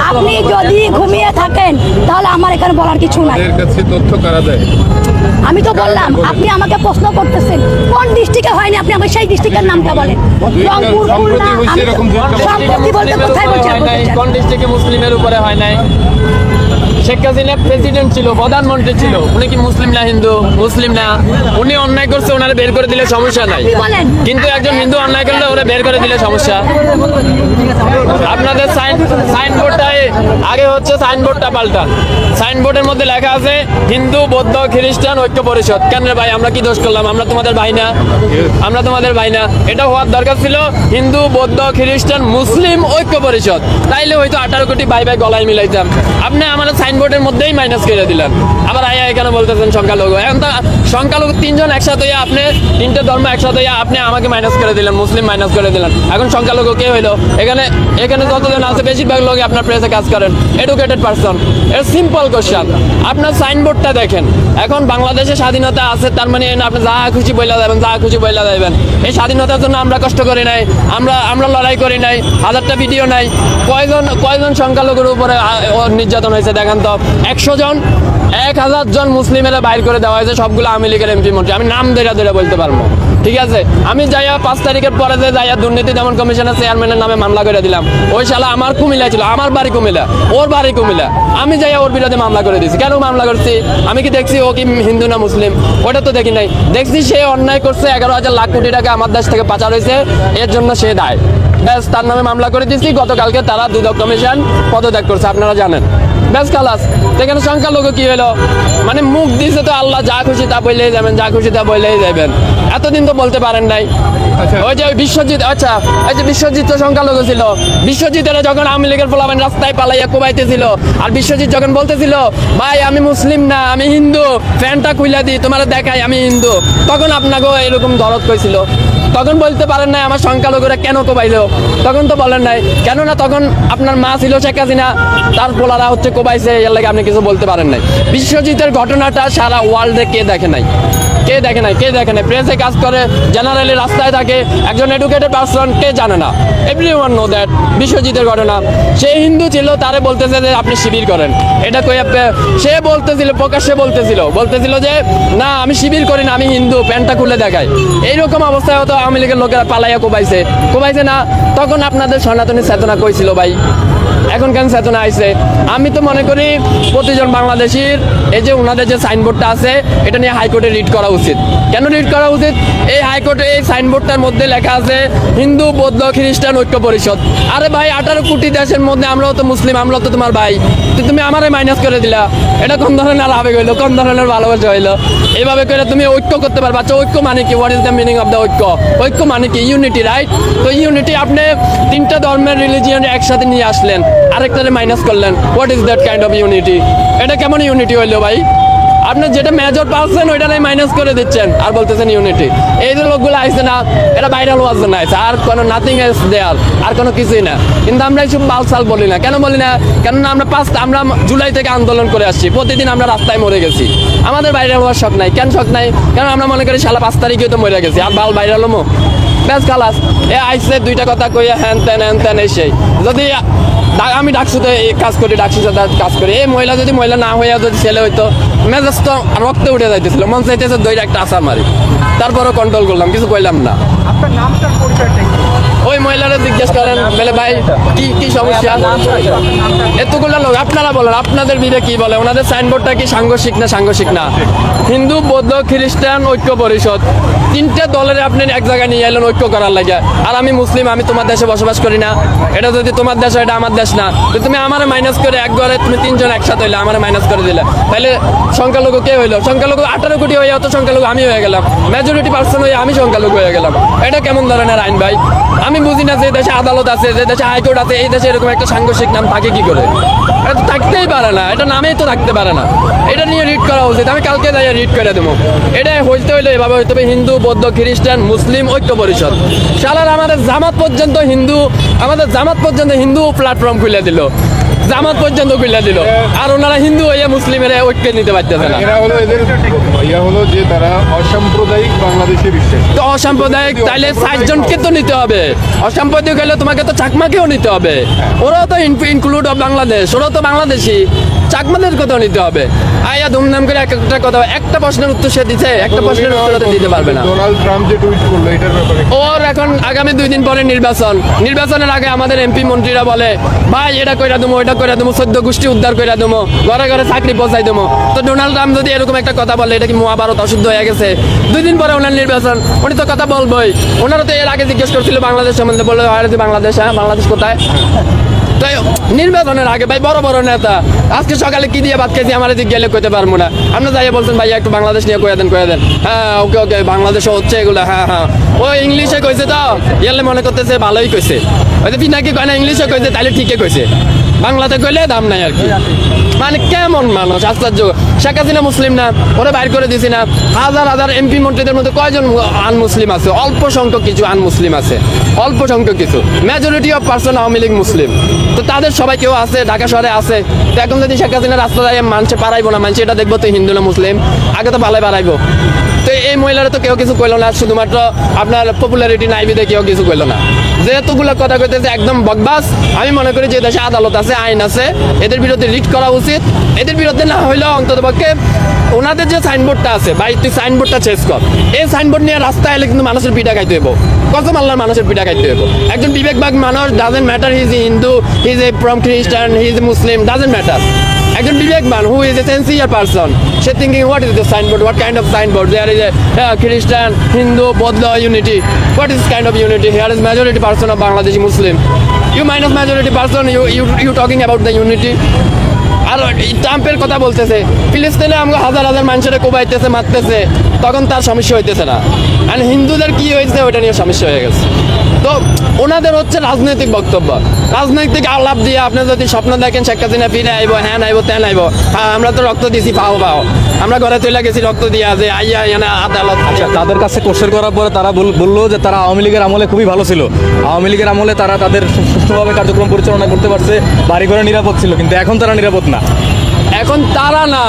আপনি যদি ঘুমিয়ে থাকেন তাহলে আমার এখানে বলার কিছু নাই। তথ্য কারা দেয়? আমি তো বললাম, আপনি আমাকে প্রশ্ন করতেছেন কোন ডিস্ট্রিক্টে হয়নি, আপনি আমাকে সেই ডিস্ট্রিক্টের নামটা বলেন। রংপুর, খুলনা, সম্প্রতি বলতে কোথায় বলছেন? কোন ডিস্ট্রিক্টে মুসলিমের উপরে হয় নাই? শেখ হাসিনা প্রেসিডেন্ট ছিল, প্রধানমন্ত্রী ছিল, উনি কি মুসলিম না হিন্দু? মুসলিম না। উনি অন্যায় করছে, ওনারা বের করে দিলে সমস্যা নাই, কিন্তু একজন হিন্দু অন্যায় করলে ওরা বের করে দিলে সমস্যা। আপনাদের সাইনবোর্ডটাই আগে হচ্ছে, সাইনবোর্ডটা পাল্টান। সাইনবোর্ডের মধ্যে লেখা আছে হিন্দু বৌদ্ধ খ্রিস্টান ঐক্য পরিষদ। কেন রে ভাই, আমরা কি দোষ করলাম? আমরা তোমাদের ভাই না? আমরা তোমাদের ভাই না? এটা হওয়ার দরকার ছিল হিন্দু বৌদ্ধ খ্রিস্টান মুসলিম ঐক্য পরিষদ, তাইলে হয়তো 18 কোটি ভাই ভাই গলায় মিলাইতাম। আপনি আমাদের সাইনবোর্ডের মধ্যেই মাইনাস করে দিলেন, আবার আয়া এখানে বলতেছেন সংখ্যালঘু। এখন তো সংখ্যালঘু তিনজন একসাথে হইয়া, আপনি তিনটে ধর্ম একসাথে হইয়া আপনি আমাকে মাইনাস করে দিলেন, মুসলিম মাইনাস করে দিলেন। এখন সংখ্যালঘু কে হইলো? এখানে এখানে যতজন আছে বেশিরভাগ লোক আপনার প্রেসে কাজ করেন, এডুকেটেড পারসন। এর সিম্পল কোশ্চেন, আপনার সাইনবোর্ডটা দেখেন। এখন বাংলাদেশে স্বাধীনতা আছে, তার মানে আপনি যা খুশি বইলা যাবেন, যা খুশি বইলা যাবেন। এই স্বাধীনতার জন্য আমরা কষ্ট করি নাই, আমরা লড়াই করি নাই, হাজারটা ভিডিও নাই। কয়জন সংখ্যালঘুর উপরে নির্যাতন হয়েছে দেখান তো। 100 জন, 1000 জন মুসলিমেরা বাইর করে দেওয়া হয়েছে, সবগুলো আওয়ামী লীগের এমপি মন্ত্রী। আমি নাম ধরে বলতে পারবো, ঠিক আছে? আমি যাইয়া 5 তারিখের পরে যে যাইয়া দুর্নীতি দমন কমিশনের চেয়ারম্যানের নামে মামলা করে দিলাম। ওই শালা আমার কুমিল্লা ছিল, আমার বাড়ি কুমিল্লা, ওর বাড়ি কুমিল্লা। আমি যাইয়া ওর বিরুদ্ধে মামলা করে দিয়েছি। কেন মামলা করছি? আমি কি দেখছি ও কি হিন্দু না মুসলিম? ওটা তো দেখি নাই। দেখছি সে অন্যায় করছে, 11,000 লাখ কোটি টাকা আমার দেশ থেকে পাচার হয়েছে, এর জন্য সে দায়। ব্যাস, তার নামে মামলা করে দিয়েছি। গতকালকে তারা দুদক কমিশন পদত্যাগ করছে, আপনারা জানেন। ব্যাস খালাস। এখানে সংখ্যালঘু কি হলো? মানে মুখ দিয়েছে তো আল্লাহ, যা খুশি তা বললেই যাবেন, যা খুশি তা বললেই যাবেন। এতদিন তো বলতে পারেন নাই। ওই যে বিশ্বজিৎ, আচ্ছা এই যে বিশ্বজিৎ তো সংখ্যালঘু ছিল। বিশ্বজিতের যখন আওয়ামী লীগের পোলাপান রাস্তায় পালাইয়া কোবাইতেছিল, আর বিশ্বজিৎ যখন বলতেছিল ভাই আমি মুসলিম না আমি হিন্দু, ফ্যানটা খুইলা দিই তোমার দেখাই আমি হিন্দু, তখন আপনাকেও এরকম দরদ কইছিল। তখন বলতে পারেন নাই আমার সংখ্যালঘুরা কেন কোবাইলো? তখন তো বলেন নাই। কেননা তখন আপনার মা ছিল শেখ হাসিনা, তার পোলারা হচ্ছে কোবাইছে, এর লাগে আপনি কিছু বলতে পারেন নাই। বিশ্বজিতের ঘটনাটা সারা ওয়ার্ল্ডে কে দেখে নাই? কে দেখে নাই? কে দেখে নাই? প্রেসে কাজ করে, জেনারেলি রাস্তায় থাকে, একজন এডুকেটেড পারসন, কে জানে না? Everyone know that. বিশ্বজিতের ঘটনা, সে হিন্দু ছিল, তারে বলতেছে যে আপনি শিবির করেন। এটা কই সে বলতেছিল, প্রকাশ্যে বলতেছিল যে না আমি শিবির করি না, আমি হিন্দু, প্যান্টটা খুলে দেখায়। এইরকম অবস্থায় হতো আওয়ামী লীগের লোকেরা পালাইয়া কোবাইছে না? তখন আপনাদের সনাতনী চেতনা কই ছিল ভাই? এখন কেন চেতনা আইছে? আমি তো মনে করি প্রতিজন বাংলাদেশির এই যে ওনাদের যে সাইনবোর্ডটা আছে, এটা নিয়ে হাইকোর্টে রিট করা উচিত। কেন রিট করা উচিত? এই হাইকোর্টে এই সাইনবোর্ডটার মধ্যে লেখা আছে হিন্দু বৌদ্ধ খ্রিস্টান ঐক্য পরিষদ। আরে ভাই 18 কোটি দেশের মধ্যে আমরাও তো মুসলিম, আমরাও তো তোমার ভাই, তুমি আমারে মাইনাস করে দিলা। এটা কোন ধরনের আবেগ হইলো? কোন ধরনের ভালোবাসা হইলো? এইভাবে করে তুমি ঐক্য করতে পারবা? আচ্ছা ঐক্য মানে কি? What is the meaning of the ঐক্য? ঐক্য মানে কি? Unity, right? তো ইউনিটি আপনি 3টা ধর্মের রিলিজিয়ন একসাথে নিয়ে আসলেন, আরেকটারে মাইনাস করলেন। What is that kind of unity? এটা কেমন ইউনিটি হইলো ভাই? আপনি যেটা মেজর পাচ্ছেন ওইটাই মাইনাস করে দিচ্ছেন আর বলতেছেন ইউনিটি। এই যে লোকগুলো আইছে না, এটা ভাইরাল হওয়ার জন্য আইছে, আর কোনো নাথিং এলস দেয়ার, আর কোনো কিছুই না। কিন্তু আমরা এইসব বালসাল বলি না। কেন বলি না? কেননা আমরা জুলাই থেকে আন্দোলন করে আসছি, প্রতিদিন আমরা রাস্তায় মরে গেছি। আমাদের ভাইরাল হওয়ার শখ নাই। কেন শখ নাই? কারণ আমরা মনে করি শালা 5 তারিখে তো মরে গেছি, আর বাল ভাইরাল হমো। ব্যাস খালাস। এ আইসে 2টা কথা কইয়া হ্যান তেন এই সেই। যদি আমি ডাকসুতে কাজ করি, ডাকসুর সাথে কাজ করি, এই মহিলা যদি মহিলা না হইয়া যদি ছেলে হইতো, মেজাজ তো রক্তে উঠে যাইতেছিল, মন চাইতেছে দইটা একটা আশা মারি। তারপরও কন্ট্রোল করলাম, কিছু কইলাম না। ওই মহিলারা জিজ্ঞেস করেন বলে ভাই কি সমস্যা? এতগুলো লোক, আপনারা বলেন আপনাদের বিবে কি বলে? ওনাদের সাইনবোর্ডটা কি সাংঘর্ষিক না? হিন্দু বৌদ্ধ খ্রিস্টান ঐক্য পরিষদ, 3টে দলের আপনি এক জায়গায় নিয়ে এলেন ঐক্য করার লাগে। আর আমি মুসলিম, আমি তোমার দেশে বসবাস করি না। এটা যদি তোমার দেশ হয়, এটা আমার দেশ না। তো তুমি আমার মাইনাস করে এক ঘরে তুমি 3 জন একসাথে হইলে, আমার মাইনাস করে দিলে, তাহলে সংখ্যালঘু কে হইলো? সংখ্যালঘু 18 কোটি হয়ে যাও, তো সংখ্যালঘু আমি হয়ে গেলাম, মেজরিটি পার্সন হয়ে আমি সংখ্যালঘু হয়ে গেলাম। এটা কেমন ধরনের আইন ভাই? আমি বুঝি না যে দেশে আদালত আছে, যে দেশে হাইকোর্ট আছে, এই দেশে এরকম একটা সাংঘর্ষিক নাম থাকে কি করে? এটা তো থাকতেই পারে না, এটা নামেই তো থাকতে পারে না। এটা নিয়ে রিড করা উচিত। আমি কালকে যাই রিড করে দেবো। এটা হইতে হইলে এভাবে হইতে হবে হিন্দু বৌদ্ধ খ্রিস্টান মুসলিম ঐক্য পরিষদ। শালার আমাদের জামাত পর্যন্ত হিন্দু প্ল্যাটফর্ম খুলে দিল। জামাত পর্যন্ত খুলে দিল, আর ওনারা হিন্দু হয়ে মুসলিমের ঐক্য নিতে পারতেছে না। এরা হলো এদের ইয়া হলো যে তারা অসাম্প্রদায়িক বাংলাদেশে বিশ্বাস। তো অসাম্প্রদায়িক তাইলে 60 জনকে তো নিতে হবে, অসাম্প্রদায়িক হলে তোমাকে তো চাকমাকেও নিতে হবে, ওরাও তো ইনক্লুড অফ বাংলাদেশ, ওরাও তো বাংলাদেশি, চাকমাদের কথাও নিতে হবে। আয়া ধুমধাম করে একটা কথা, একটা প্রশ্নের উত্তর সে দিচ্ছে, একটা প্রশ্নের উত্তর তো দিতে পারবে না। ডোনাল্ড ট্রাম্প যে টুইট করলো এটার ব্যাপারে ওর এখন আগামী 2 দিন পরে নির্বাচনের আগে আমাদের এমপি মন্ত্রীরা বলে ভাই এটা কইরা দেবো, ওইটা কইরা দেবো, 14 গোষ্ঠী উদ্ধার কইরা দেবো, ঘরে ঘরে চাকরি পৌঁছাই দেবো। তো ডোনাল্ড ট্রাম্প যদি এরকম একটা কথা বলে, এটা কি মহাভারত অশুদ্ধ হয়ে গেছে? 2 দিন পরে ওনার নির্বাচন, উনি তো কথা বলবোই। ওনারা তো এর আগে জিজ্ঞেস করছিল বাংলাদেশ সম্বন্ধে, বললো বাংলাদেশ, হ্যাঁ বাংলাদেশ কোথায়? তাই নির্বাচনের আগে ভাই বড় বড় নেতা আজকে সকালে কি দিয়ে ভাত খেয়েছি আমার এদিকে গেলে কইতে পারবো না। আপনি যাইয়া বলছেন ভাইয়া একটু বাংলাদেশ নিয়ে কয়ে দেন, হ্যাঁ ওকে ওকে বাংলাদেশে হচ্ছে এগুলো, হ্যাঁ হ্যাঁ ও ইংলিশে কইছে তো ইয়ালে মনে করতেছে ভালোই কইছে, ওই যে পিনাকি কয় না ইংলিশে কইছে তাহলে ঠিকই কইছে, বাংলাতে কইলে দাম নাই আর কি। মানে কেমন মানুষ, আশ্চর্য। শেখ হাসিনা মুসলিম না, ওরা বাইর করে দিছি না? হাজার হাজার এমপি মন্ত্রীদের মধ্যে কয়জন আনমুসলিম আছে? অল্প সংখ্যক কিছু আনমুসলিম আছে, অল্প সংখ্যক কিছু। Majority of person Awami League Muslim, তো তাদের সবাই কেউ আছে, ঢাকা শহরে আছে। তো এখন যদি শেখ হাসিনা রাস্তা যায় মানুষে পারাইবো না, মানুষ এটা দেখবো তো হিন্দু না মুসলিম, আগে তো ভালোই পারাইবো। তো এই মহিলারা তো কেউ কিছু কইলো না, শুধুমাত্র আপনার পপুলারিটি নাই বিধে কেউ কিছু কইলো না। যেহেতুগুলো কথা কইতেছে একদম বকবাস। আমি মনে করি যে দেশে আদালত আছে, আইন আছে, এদের বিরুদ্ধে রিট করা উচিত। এদের বিরুদ্ধে না হইলেও অন্তত পক্ষে ওনাদের যে সাইনবোর্ডটা আছে, ভাই তুই সাইনবোর্ডটা চেঞ্জ কর। এই সাইনবোর্ড নিয়ে রাস্তায় এলে কিন্তু মানুষের পিঠা খাইতে হইব, কসম আল্লাহর মানুষের পিঠা খাইতে হইব। একজন বিবেকবাগ মানুষ, doesn't matter he is Hindu, he is a from Christian, he is Muslim, doesn't matter. একজন বিবেকবান who is a sincere person, সে thinking what is the signboard, what kind of signboard, there is a Christian, Hindu, বৌদ্ধ unity, what is kind of unity, here is majority person of Bangladeshi Muslim, you minus majority person, you talking about the unity. আর ট্রাম্পের কথা বলতেছে, ফিলিস্তিনে আমাকে হাজার হাজার মানুষের কোবাইতেছে, মারতেছে, তখন তার সমস্যা হইতেছে না। আর হিন্দুদের কি হয়েছে ওটা নিয়ে সমস্যা হয়ে গেছে। তো ওনাদের হচ্ছে রাজনৈতিক বক্তব্য, রাজনৈতিক আলাপ দিয়ে আপনি যদি স্বপ্ন দেখেন শেখ হাসিনা ফিরে আইব, হ্যাঁ আইব, তেন আইব, হ্যাঁ আমরা তো রক্ত দিছি, পাও আমরা ঘরে চলে গেছি রক্ত দিয়া, যে আইয়া এনে আদালত। তাদের কাছে কোশ্চেন করার পরে তারা বললো যে তারা আওয়ামী লীগের আমলে খুবই ভালো ছিল, আওয়ামী লীগের আমলে তারা তাদের সুষ্ঠুভাবে কার্যক্রম পরিচালনা করতে পারছে, বাড়ি ঘরে নিরাপদ ছিল, কিন্তু এখন তারা নিরাপদ না। এখন তারা না,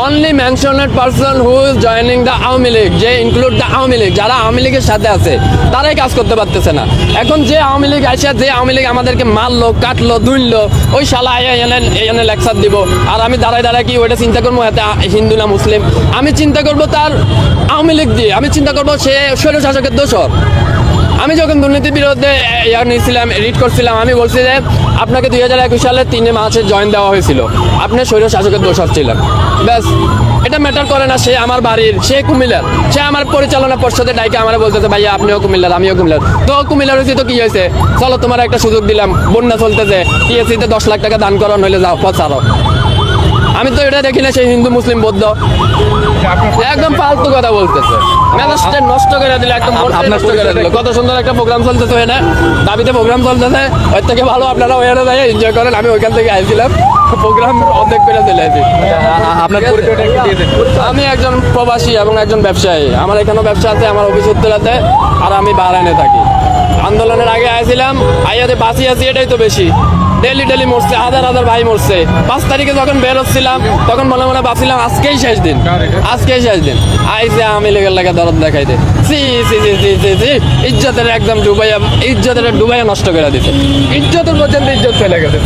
only মেনশনেড person who is joining the Awami League, যে ইনক্লুড দ্য আওয়ামী লীগ, যারা আওয়ামী লীগের সাথে আছে তারাই কাজ করতে পারতেছে না। এখন যে আওয়ামী লীগ আসে, যে আওয়ামী লীগ আমাদেরকে মারলো, কাটলো, দুইলো, ওই শালা এনে লেকচার দিব, আর আমি দাঁড়ায় কি ওইটা চিন্তা করবো এতে হিন্দু না মুসলিম? আমি চিন্তা করবো তার আওয়ামী লীগ দিয়ে, আমি চিন্তা করবো সে স্বৈর শাসকের দোষর। আমি যখন দুর্নীতির বিরুদ্ধে নিয়েছিলাম, রিড করছিলাম, আমি বলছি যে আপনাকে 2021 সালে 3 মার্চে জয়েন দেওয়া হয়েছিল, আপনি স্বৈর শাসকের দোষর ছিলেন, ব্যাস। এটা ম্যাটার করে না সে আমার বাড়ির, সে কুমিল্লার, সে আমার পরিচালনা পর্ষদে ডাইকে আমার বলতেছে ভাইয়া আপনিও কুমিল্লার, আমিও কুমিল্লার। তো কুমিল্লার হয়েছে তো কি হয়েছে, চলো তোমার একটা সুযোগ দিলাম, বন্যা চলতেছে, টিএসসিতে 10 লাখ টাকা দান করো, নইলে যাও পথ ছাড়ো। আমি তো এটা দেখি না সেই হিন্দু মুসলিম বৌদ্ধ, একদম ফালতু কথা বলতেছে, মেজাজটা নষ্ট করে দিলে, একদম নষ্ট করে দিল। কত সুন্দর একটা প্রোগ্রাম চলতেছে ওখানে, দাবিতে প্রোগ্রাম চলতেছে, ওর থেকে ভালো আপনারা ওখানে যাই এনজয় করেন। আমি ওইখান থেকে আইছিলাম, প্রোগ্রাম অর্ধেক করে চলে আসি। আপনার পরিচয়টা একটু দিয়ে দেন। আমি একজন প্রবাসী এবং একজন ব্যবসায়ী, আমার এখানেও ব্যবসা আছে, আমার অফিস উত্তরাতে, আর আমি বাহরাইনে থাকি। আন্দোলনের আগে আইছিলাম, আইয়াতে বাঁচি আছি, এটাই তো বেশি। ডেলি মরছে, হাজার হাজার ভাই মরছে। 5 তারিখে যখন বের হচ্ছিলাম তখন মনে মনে ভাবছিলাম আজকেই শেষ দিন, আজকেই শেষ দিন। আইসে আমি লেগের লাগে দরদ দেখাইতে, ইজ্জতের একদম ডুবাইয়া, ইজ্জতের ডুবাইয়া নষ্ট করে দিতে, ইজ্জতের পর্যন্ত ইজ্জত চলে গেছে।